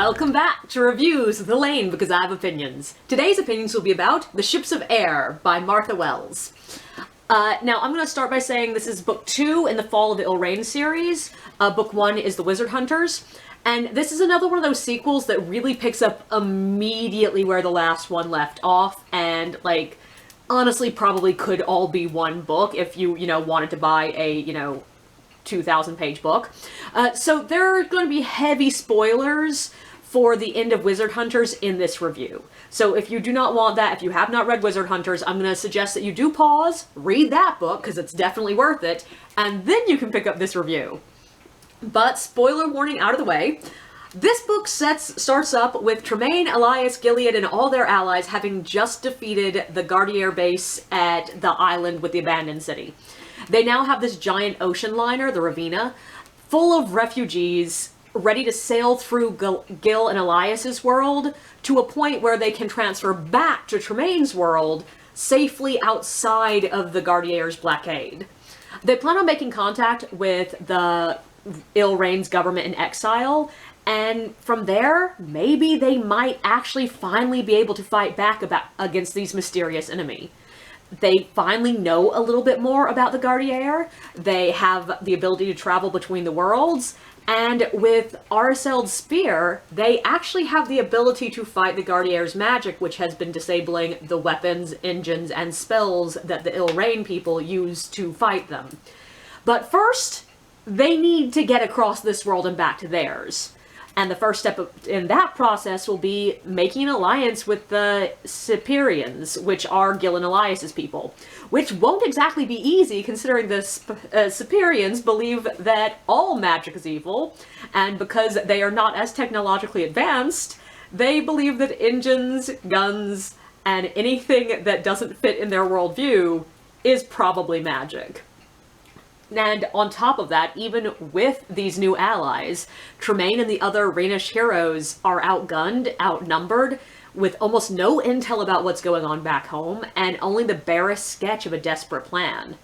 Welcome back to Reviews with Elaine, because I have opinions. Today's opinions will be about The Ships of Air by Martha Wells. Now, I'm going to start by saying this is book 2 in the Fall of the Ilrain series. Book 1 is The Wizard Hunters. And this is another one of those sequels that really picks up immediately where the last one left off. And, like, honestly probably could all be one book if you wanted to buy a, 2,000-page book. So there are going to be heavy spoilers for the end of Wizard Hunters in this review. So if you do not want that, if you have not read Wizard Hunters, I'm going to suggest that you do pause, read that book, because it's definitely worth it, and then you can pick up this review. But spoiler warning out of the way, this book starts up with Tremaine, Elias, Gilead, and all their allies having just defeated the Gardier base at the island with the abandoned city. They now have this giant ocean liner, the Ravina, full of refugees, ready to sail through Gil and Elias's world to a point where they can transfer back to Tremaine's world safely outside of the Gardier's blockade. They plan on making contact with the Ilrain's government in exile, and from there, maybe they might actually finally be able to fight back against these mysterious enemy. They finally know a little bit more about the Gardier. They have the ability to travel between the worlds, and with Araseld's spear, they actually have the ability to fight the Gardier's magic, which has been disabling the weapons, engines, and spells that the Ilrain people use to fight them. But first, they need to get across this world and back to theirs. And the first step in that process will be making an alliance with the Cyprians, which are Gil and Elias's people. Which won't exactly be easy, considering the Cyprians believe that all magic is evil, and because they are not as technologically advanced, they believe that engines, guns, and anything that doesn't fit in their worldview is probably magic. And on top of that, even with these new allies, Tremaine and the other Rhaenish heroes are outgunned, outnumbered, with almost no intel about what's going on back home, and only the barest sketch of a desperate plan.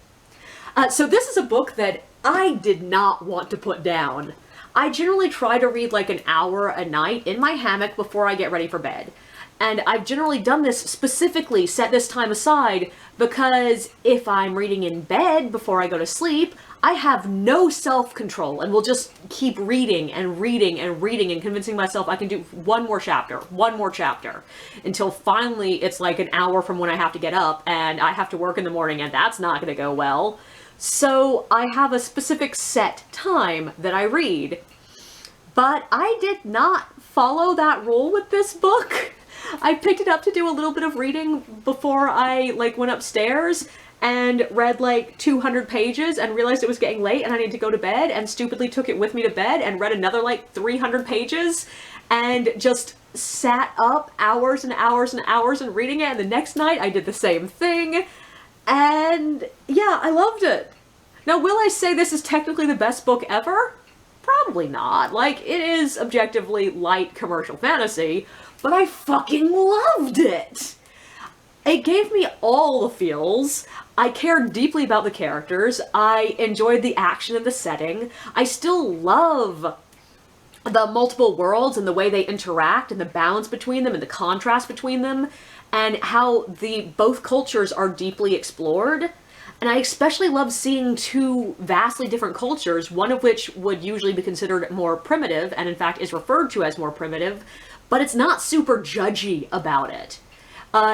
So this is a book that I did not want to put down. I generally try to read like an hour a night in my hammock before I get ready for bed. And I've generally done this specifically, set this time aside, because if I'm reading in bed before I go to sleep, I have no self-control and will just keep reading and reading and reading and convincing myself I can do one more chapter, until finally it's like an hour from when I have to get up and I have to work in the morning, and that's not going to go well. So I have a specific set time that I read. But I did not follow that rule with this book. I picked it up to do a little bit of reading before I went upstairs and read 200 pages and realized it was getting late and I needed to go to bed, and stupidly took it with me to bed and read another 300 pages and just sat up hours and hours and hours and reading it, and the next night I did the same thing, and yeah, I loved it. Now, will I say this is technically the best book ever? Probably not. It is objectively light commercial fantasy, but I fucking loved it! It gave me all the feels. I cared deeply about the characters. I enjoyed the action and the setting. I still love the multiple worlds and the way they interact and the balance between them and the contrast between them, and how both cultures are deeply explored. And I especially love seeing two vastly different cultures, one of which would usually be considered more primitive, and in fact is referred to as more primitive, but it's not super judgy about it.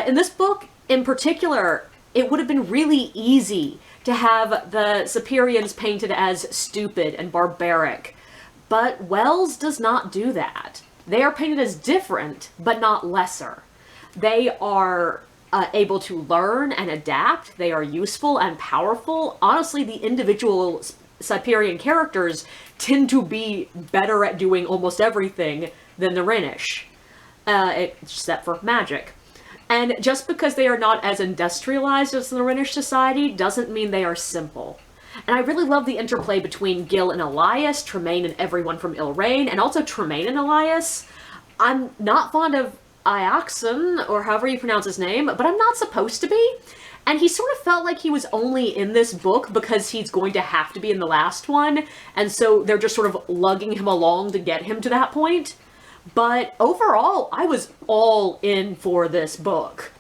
In this book, in particular, it would have been really easy to have the Cyprians painted as stupid and barbaric, but Wells does not do that. They are painted as different, but not lesser. They are able to learn and adapt. They are useful and powerful. Honestly, the individual Cyprian characters tend to be better at doing almost everything than the Rhaenish, except for magic. And just because they are not as industrialized as the Rhaenish society doesn't mean they are simple. And I really love the interplay between Gil and Elias, Tremaine and everyone from Ilrain, and also Tremaine and Elias. I'm not fond of Ioxen, or however you pronounce his name, but I'm not supposed to be. And he sort of felt like he was only in this book because he's going to have to be in the last one, and so they're just sort of lugging him along to get him to that point. But overall, I was all in for this book.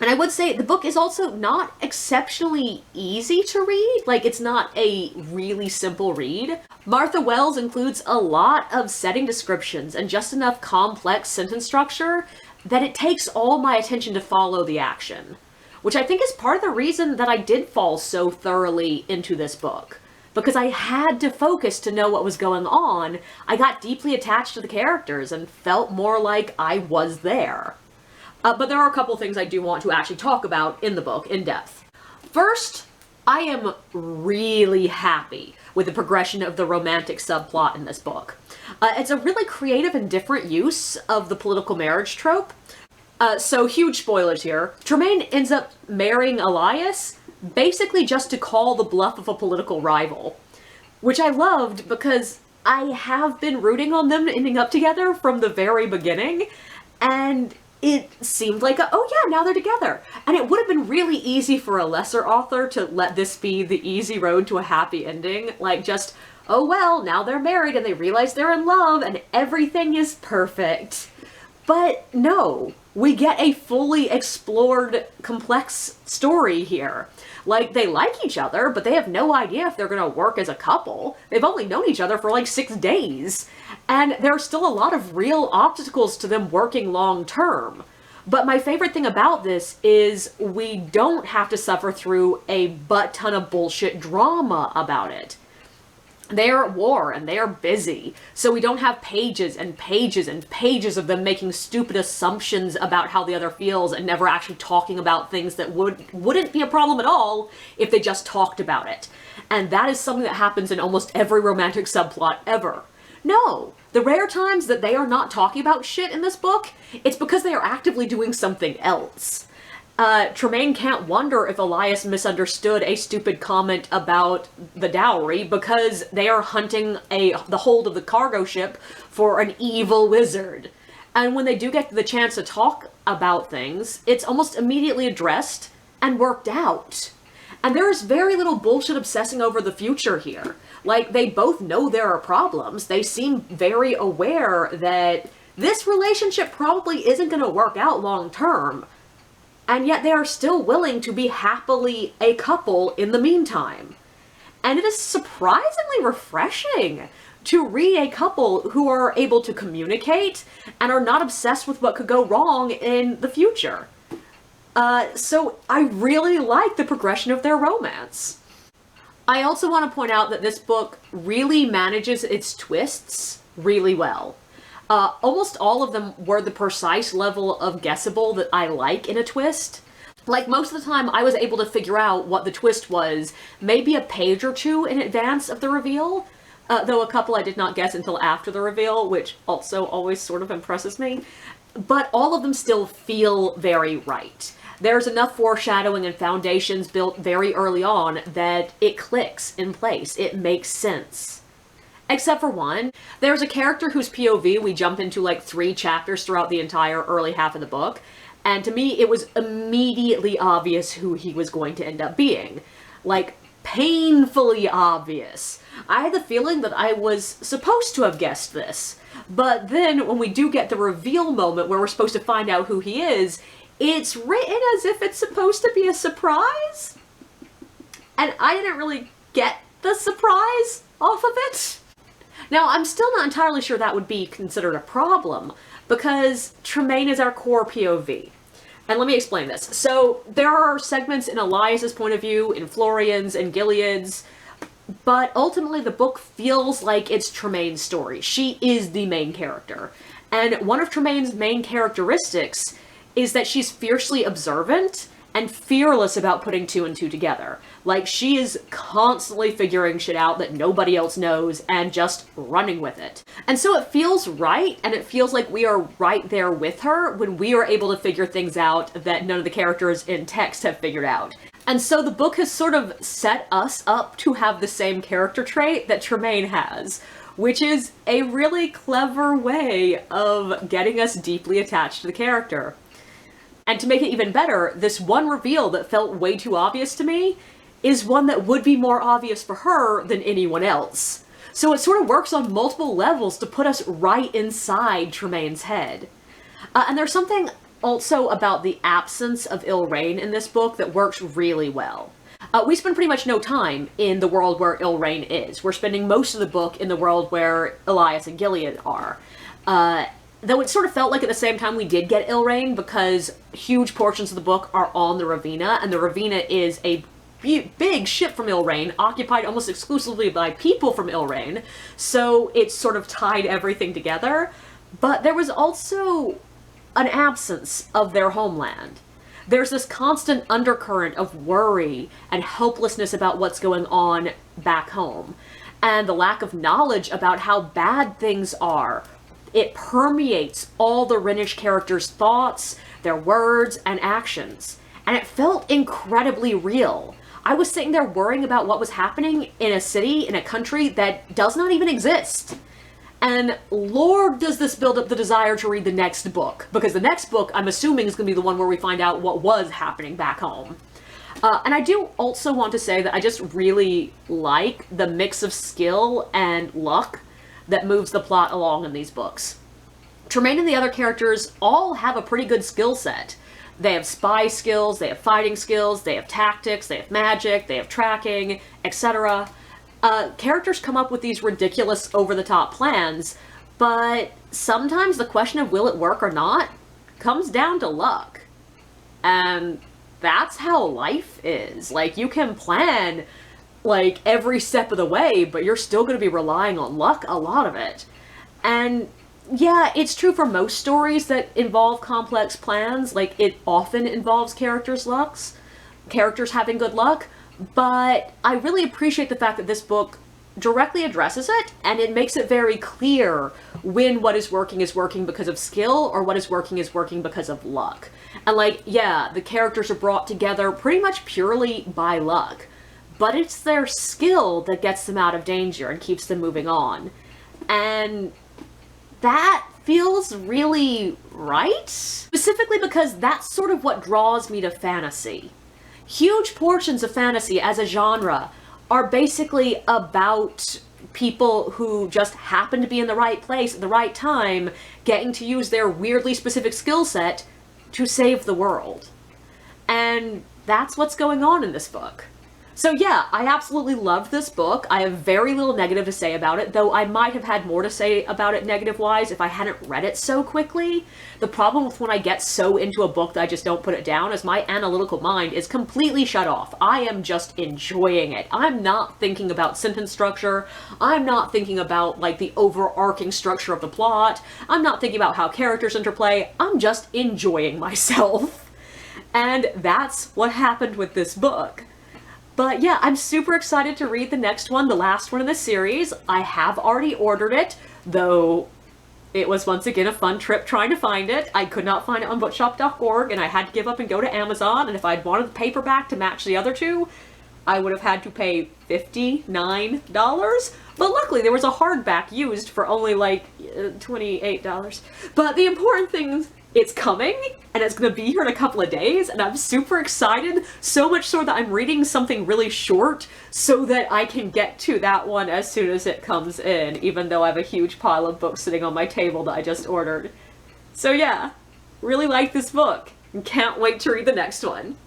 And I would say the book is also not exceptionally easy to read. Like, it's not a really simple read. Martha Wells includes a lot of setting descriptions and just enough complex sentence structure that it takes all my attention to follow the action. Which I think is part of the reason that I did fall so thoroughly into this book. Because I had to focus to know what was going on, I got deeply attached to the characters and felt more like I was there. But there are a couple things I do want to actually talk about in the book in depth. First, I am really happy with the progression of the romantic subplot in this book. It's a really creative and different use of the political marriage trope. So huge spoilers here. Tremaine ends up marrying Elias basically just to call the bluff of a political rival. Which I loved because I have been rooting on them ending up together from the very beginning. And it seemed like, oh yeah, now they're together. And it would have been really easy for a lesser author to let this be the easy road to a happy ending. Like just, oh well, now they're married and they realize they're in love and everything is perfect. But no, we get a fully explored, complex story here. Like, they like each other, but they have no idea if they're gonna work as a couple. They've only known each other for like 6 days. And there are still a lot of real obstacles to them working long term. But my favorite thing about this is we don't have to suffer through a butt ton of bullshit drama about it. They're at war and they're busy, so we don't have pages and pages and pages of them making stupid assumptions about how the other feels and never actually talking about things that wouldn't be a problem at all if they just talked about it. And that is something that happens in almost every romantic subplot ever. No, the rare times that they are not talking about shit in this book, it's because they are actively doing something else. Tremaine can't wonder if Elias misunderstood a stupid comment about the dowry because they are hunting the hold of the cargo ship for an evil wizard. And when they do get the chance to talk about things, it's almost immediately addressed and worked out. And there is very little bullshit obsessing over the future here. Like, they both know there are problems. They seem very aware that this relationship probably isn't going to work out long term. And yet they are still willing to be happily a couple in the meantime. And it is surprisingly refreshing to read a couple who are able to communicate and are not obsessed with what could go wrong in the future. So I really like the progression of their romance. I also want to point out that this book really manages its twists really well. Almost all of them were the precise level of guessable that I like in a twist. Like, most of the time I was able to figure out what the twist was maybe a page or two in advance of the reveal, though a couple I did not guess until after the reveal, which also always sort of impresses me. But all of them still feel very right. There's enough foreshadowing and foundations built very early on that it clicks in place. It makes sense. Except for one. There's a character whose POV we jump into like 3 chapters throughout the entire early half of the book, and to me it was immediately obvious who he was going to end up being. Like, painfully obvious. I had the feeling that I was supposed to have guessed this, but then when we do get the reveal moment where we're supposed to find out who he is, it's written as if it's supposed to be a surprise, and I didn't really get the surprise off of it. Now, I'm still not entirely sure that would be considered a problem, because Tremaine is our core POV. And let me explain this. So, there are segments in Elias's point of view, in Florian's, and Gilead's, but ultimately the book feels like it's Tremaine's story. She is the main character. And one of Tremaine's main characteristics is that she's fiercely observant and fearless about putting 2 and 2 together. Like, she is constantly figuring shit out that nobody else knows and just running with it. And so it feels right, and it feels like we are right there with her when we are able to figure things out that none of the characters in text have figured out. And so the book has sort of set us up to have the same character trait that Tremaine has, which is a really clever way of getting us deeply attached to the character. And to make it even better, this one reveal that felt way too obvious to me is one that would be more obvious for her than anyone else. So it sort of works on multiple levels to put us right inside Tremaine's head. And there's something also about the absence of Ilrain in this book that works really well. We spend pretty much no time in the world where Ilrain is. We're spending most of the book in the world where Elias and Gilead are. Though it sort of felt like at the same time we did get Ilrain, because huge portions of the book are on the Ravina, and the Ravina is a big ship from Ilrain, occupied almost exclusively by people from Ilrain, so it sort of tied everything together. But there was also an absence of their homeland. There's this constant undercurrent of worry and helplessness about what's going on back home, and the lack of knowledge about how bad things are. It permeates all the Rhenish characters' thoughts, their words, and actions, and it felt incredibly real. I was sitting there worrying about what was happening in a city, in a country that does not even exist. And Lord, does this build up the desire to read the next book, because the next book, I'm assuming, is going to be the one where we find out what was happening back home. And I do also want to say that I just really like the mix of skill and luck that moves the plot along in these books. Tremaine and the other characters all have a pretty good skill set. They have spy skills, they have fighting skills, they have tactics, they have magic, they have tracking, etc. Characters come up with these ridiculous over-the-top plans, but sometimes the question of will it work or not comes down to luck. And that's how life is. Like, you can plan like every step of the way, but you're still going to be relying on luck a lot of it. And yeah, it's true for most stories that involve complex plans. Like, it often involves characters' having good luck, but I really appreciate the fact that this book directly addresses it, and it makes it very clear when what is working because of skill, or what is working because of luck. And like, yeah, the characters are brought together pretty much purely by luck, but it's their skill that gets them out of danger and keeps them moving on. And that feels really right? Specifically because that's sort of what draws me to fantasy. Huge portions of fantasy as a genre are basically about people who just happen to be in the right place at the right time, getting to use their weirdly specific skill set to save the world. And that's what's going on in this book. So yeah, I absolutely loved this book. I have very little negative to say about it, though I might have had more to say about it negative-wise if I hadn't read it so quickly. The problem with when I get so into a book that I just don't put it down is my analytical mind is completely shut off. I am just enjoying it. I'm not thinking about sentence structure. I'm not thinking about, like, the overarching structure of the plot. I'm not thinking about how characters interplay. I'm just enjoying myself. And that's what happened with this book. But yeah, I'm super excited to read the next one, the last one in the series. I have already ordered it, though it was once again a fun trip trying to find it. I could not find it on bookshop.org, and I had to give up and go to Amazon, and if I'd wanted the paperback to match the other two, I would have had to pay $59. But luckily there was a hardback used for only like $28. But the important thing, it's coming, and it's going to be here in a couple of days, and I'm super excited, so much so that I'm reading something really short so that I can get to that one as soon as it comes in, even though I have a huge pile of books sitting on my table that I just ordered. So yeah, really like this book, and can't wait to read the next one.